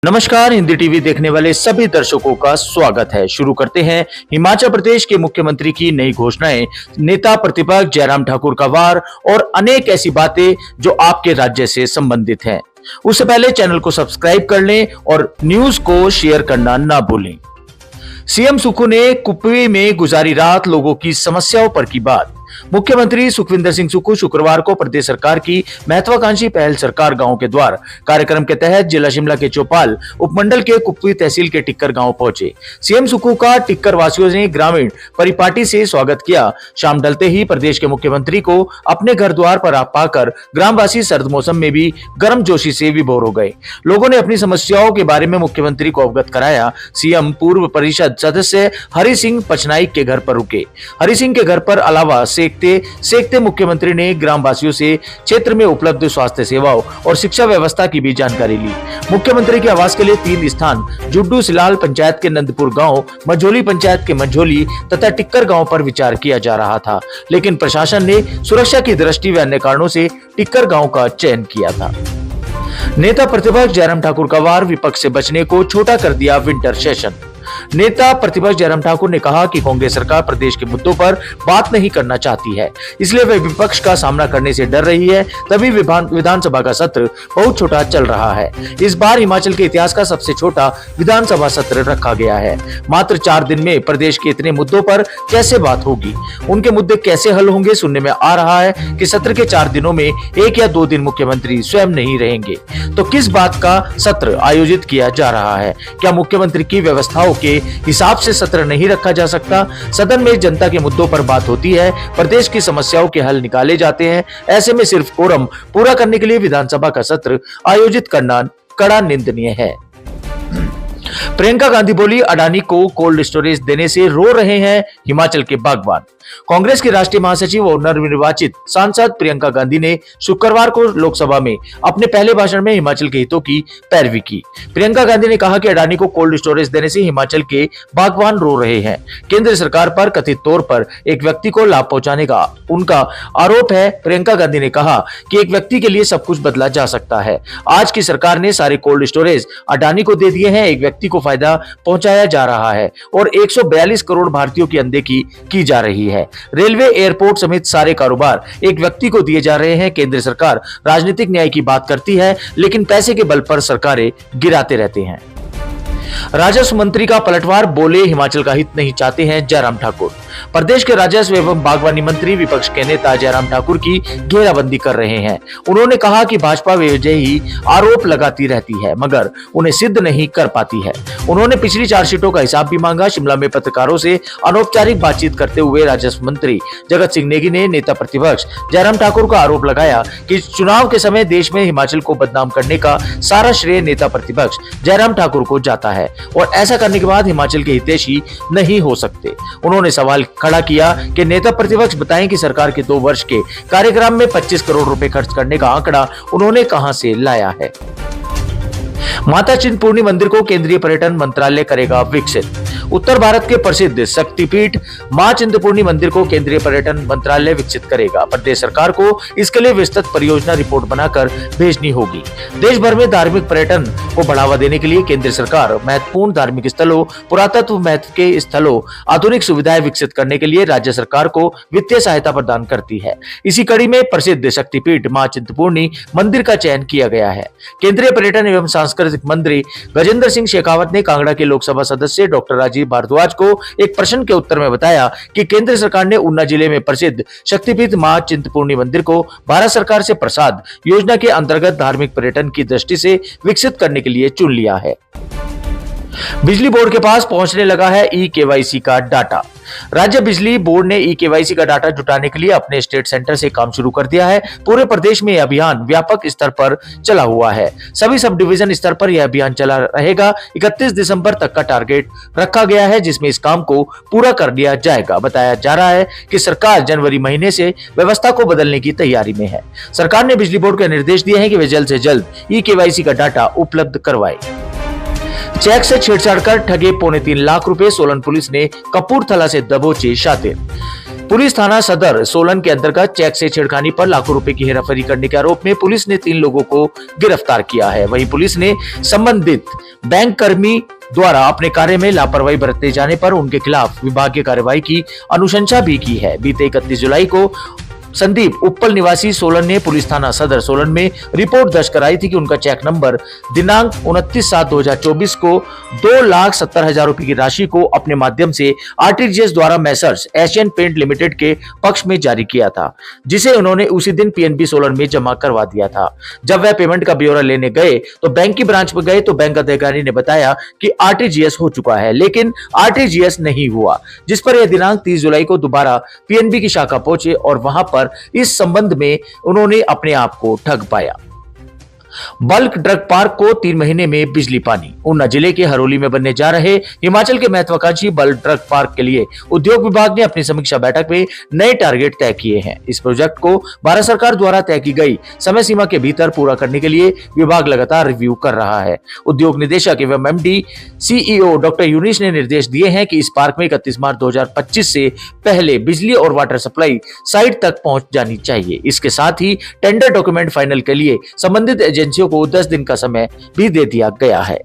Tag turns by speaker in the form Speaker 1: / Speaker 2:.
Speaker 1: नमस्कार, हिंदी टीवी देखने वाले सभी दर्शकों का स्वागत है। शुरू करते हैं हिमाचल प्रदेश के मुख्यमंत्री की नई घोषणाएं, नेता प्रतिपक्ष जयराम ठाकुर का वार और अनेक ऐसी बातें जो आपके राज्य से संबंधित हैं। उससे पहले चैनल को सब्सक्राइब कर लें और न्यूज को शेयर करना ना भूलें। सीएम सुक्खू ने कुपवी में गुजारी रात, लोगों की समस्याओं पर की बात। मुख्यमंत्री सुखविंदर सिंह सुक्खू शुक्रवार को प्रदेश सरकार की महत्वाकांक्षी पहल सरकार गांव के द्वार कार्यक्रम के तहत जिला शिमला के चौपाल उपमंडल के कुपवी तहसील के टिक्कर गांव पहुंचे। सीएम सुक्खू का टिक्कर वासियों ने ग्रामीण परिपाटी से स्वागत किया। शाम ढलते ही प्रदेश के मुख्यमंत्री को अपने घर द्वार पर आ पाकर ग्रामवासी सर्द मौसम में भी गर्मजोशी से विभोर हो गए। लोगों ने अपनी समस्याओं के बारे में मुख्यमंत्री को अवगत कराया। सीएम पूर्व परिषद सदस्य हरि सिंह पचनाइक के घर पर रुके। हरि सिंह के घर पर अलावा सेकते मुख्यमंत्री ने ग्रामवासियों से क्षेत्र में उपलब्ध स्वास्थ्य सेवाओं और शिक्षा व्यवस्था की भी जानकारी ली। मुख्यमंत्री के आवास के लिए 3 स्थान जुड्डू सिलाल पंचायत के नंदपुर गांव, मंझोली पंचायत के मंझोली तथा टिक्कर गांव पर विचार किया जा रहा था, लेकिन प्रशासन ने सुरक्षा की दृष्टि व अन्य कारणों से टिक्कर गांव का चयन किया था। नेता प्रतिपक्ष जयराम ठाकुर का वार, विपक्ष से बचने को छोटा कर दिया विंटर सेशन। नेता प्रतिपक्ष जयराम ठाकुर ने कहा कि कांग्रेस सरकार प्रदेश के मुद्दों पर बात नहीं करना चाहती है, इसलिए वह विपक्ष का सामना करने से डर रही है, तभी विधानसभा का सत्र बहुत छोटा चल रहा है। इस बार हिमाचल के इतिहास का सबसे छोटा विधानसभा सत्र रखा गया है। मात्र 4 दिन में प्रदेश के इतने मुद्दों पर कैसे बात होगी, उनके मुद्दे कैसे हल होंगे। सुनने में आ रहा है कि सत्र के 4 दिनों में 1 या 2 दिन मुख्यमंत्री स्वयं नहीं रहेंगे, तो किस बात का सत्र आयोजित किया जा रहा है? क्या मुख्यमंत्री की व्यवस्थाओं के हिसाब से सत्र नहीं रखा जा सकता? सदन में जनता के मुद्दों पर बात होती है, प्रदेश की समस्याओं के हल निकाले जाते हैं। ऐसे में सिर्फ कोरम पूरा करने के लिए विधानसभा का सत्र आयोजित करना कड़ा निंदनीय है। प्रियंका गांधी बोली, अडानी को कोल्ड स्टोरेज देने से रो रहे हैं हिमाचल के बागवान। कांग्रेस के राष्ट्रीय महासचिव और नवनिर्वाचित सांसद प्रियंका गांधी ने शुक्रवार को लोकसभा में अपने पहले भाषण में हिमाचल के हितों की पैरवी की। प्रियंका गांधी ने कहा कि अडानी को कोल्ड स्टोरेज देने से हिमाचल के बागवान रो रहे हैं। केंद्र सरकार पर कथित तौर पर एक व्यक्ति को लाभ पहुंचाने का उनका आरोप है। प्रियंका गांधी ने कहा कि एक व्यक्ति के लिए सब कुछ बदला जा सकता है। आज की सरकार ने सारे कोल्ड स्टोरेज अडानी को दे दिए हैं। एक व्यक्ति को फायदा पहुंचाया जा रहा है और 142 करोड़ भारतीयों की अनदेखी की जा रही है। रेलवे, एयरपोर्ट समेत सारे कारोबार एक व्यक्ति को दिए जा रहे हैं। केंद्र सरकार राजनीतिक न्याय की बात करती है, लेकिन पैसे के बल पर सरकारें गिराते रहते हैं। राजस्व मंत्री का पलटवार, बोले हिमाचल का हित नहीं चाहते हैं जयराम ठाकुर। प्रदेश के राजस्व एवं बागवानी मंत्री विपक्ष के नेता जयराम ठाकुर की घेराबंदी कर रहे हैं। उन्होंने कहा कि भाजपा बेवजह ही आरोप लगाती रहती है, मगर उन्हें सिद्ध नहीं कर पाती है। उन्होंने पिछली 4 सीटों का हिसाब भी मांगा। शिमला में पत्रकारों से अनौपचारिक बातचीत करते हुए राजस्व मंत्री जगत सिंह नेगी ने नेता प्रतिपक्ष जयराम ठाकुर का आरोप लगाया कि चुनाव के समय देश में हिमाचल को बदनाम करने का सारा श्रेय नेता प्रतिपक्ष जयराम ठाकुर को जाता है और ऐसा करने के बाद हिमाचल के हितैषी नहीं हो सकते। उन्होंने सवाल खड़ा किया कि नेता प्रतिपक्ष बताएं कि सरकार के 2 वर्ष के कार्यक्रम में 25 करोड़ रुपए खर्च करने का आंकड़ा उन्होंने कहां से लाया है। माता चिंतपूर्णी मंदिर को केंद्रीय पर्यटन मंत्रालय करेगा विकसित। उत्तर भारत के प्रसिद्ध शक्तिपीठ मां चिंतपूर्णी मंदिर को केंद्रीय पर्यटन मंत्रालय विकसित करेगा। प्रदेश सरकार को इसके लिए विस्तृत परियोजना रिपोर्ट बनाकर भेजनी होगी। देश भर में धार्मिक पर्यटन को बढ़ावा देने के लिए केंद्र सरकार महत्वपूर्ण धार्मिक स्थलों, पुरातत्व महत्व के स्थलों, आधुनिक सुविधाएं विकसित करने के लिए राज्य सरकार को वित्तीय सहायता प्रदान करती है। इसी कड़ी में प्रसिद्ध शक्तिपीठ मां चिंतपूर्णी मंदिर का चयन किया गया है। केंद्रीय पर्यटन एवं सांस्कृतिक मंत्री गजेंद्र सिंह शेखावत ने कांगड़ा के लोकसभा सदस्य डॉक्टर राजीव भारद्वाज को एक प्रश्न के उत्तर में बताया कि केंद्र सरकार ने ऊना जिले में प्रसिद्ध शक्तिपीठ मां चिंतपूर्णी मंदिर को भारत सरकार से प्रसाद योजना के अंतर्गत धार्मिक पर्यटन की दृष्टि से विकसित करने के लिए चुन लिया है। बिजली बोर्ड के पास पहुंचने लगा है ई-केवाईसी का डाटा। राज्य बिजली बोर्ड ने ई-केवाईसी का डाटा जुटाने के लिए अपने स्टेट सेंटर से काम शुरू कर दिया है। पूरे प्रदेश में यह अभियान व्यापक स्तर पर चला हुआ है। सभी सब डिवीजन स्तर पर यह अभियान चला रहेगा। 31 दिसंबर तक का टारगेट रखा गया है, जिसमें इस काम को पूरा कर लिया जाएगा। बताया जा रहा है कि सरकार जनवरी महीने से व्यवस्था को बदलने की तैयारी में है। सरकार ने बिजली बोर्ड को निर्देश दिए हैं कि वे जल्द से जल्द ई-केवाईसी का डाटा उपलब्ध करवाए। चेक से छेड़छाड़ कर ठगे 3.25 लाख रुपए, सोलन पुलिस ने कपूरथला से दबोचे शातिर। पुलिस थाना सदर सोलन के अंतर्गत चेक से छेड़खानी पर लाखों रुपए की हेराफेरी करने के आरोप में पुलिस ने 3 लोगों को गिरफ्तार किया है। वहीं पुलिस ने संबंधित बैंक कर्मी द्वारा अपने कार्य में लापरवाही बरतने जाने पर उनके खिलाफ विभागीय कार्रवाई की अनुशंसा भी की है। बीते 31 जुलाई को संदीप उप्पल निवासी सोलन ने पुलिस थाना सदर सोलन में रिपोर्ट दर्ज कराई थी कि उनका चेक नंबर दिनांक 29/7/2024 को 2,70,000 रुपए की राशि को अपने माध्यम से आरटीजीएस द्वारा मैसर्स एशियन पेंट लिमिटेड के पक्ष में जारी किया था, जिसे उन्होंने उसी दिन पीएनबी सोलन में जमा करवा दिया था। जब वह पेमेंट का ब्यौरा लेने गए तो बैंक की ब्रांच में गए तो बैंक अधिकारी ने बताया कि आरटीजीएस हो चुका है, लेकिन आरटीजीएस नहीं हुआ, जिस पर यह दिनांक 30 जुलाई को दोबारा पीएनबी की शाखा पहुंचे और वहां पर इस संबंध में उन्होंने अपने आप को ठग पाया। बल्क ड्रग पार्क को 3 महीने में बिजली पानी। ऊना जिले के हरोली में बनने जा रहे हिमाचल के महत्वाकांक्षी बल्क ड्रग पार्क के लिए उद्योग विभाग ने अपनी समीक्षा बैठक में नए टारगेट तय किए हैं। इस प्रोजेक्ट को भारत सरकार द्वारा तय की गई समय सीमा के भीतर पूरा करने के लिए विभाग लगातार रिव्यू कर रहा है। उद्योग निदेशक एवं एमडी सीईओ डॉक्टर यूनिश ने निर्देश दिए हैं कि इस पार्क में 31 मार्च 2025 से पहले बिजली और वाटर सप्लाई साइट तक पहुंच जानी चाहिए। इसके साथ ही टेंडर डॉक्यूमेंट फाइनल के लिए संबंधित एजेंसियों को 10 दिन का समय भी दे दिया गया है।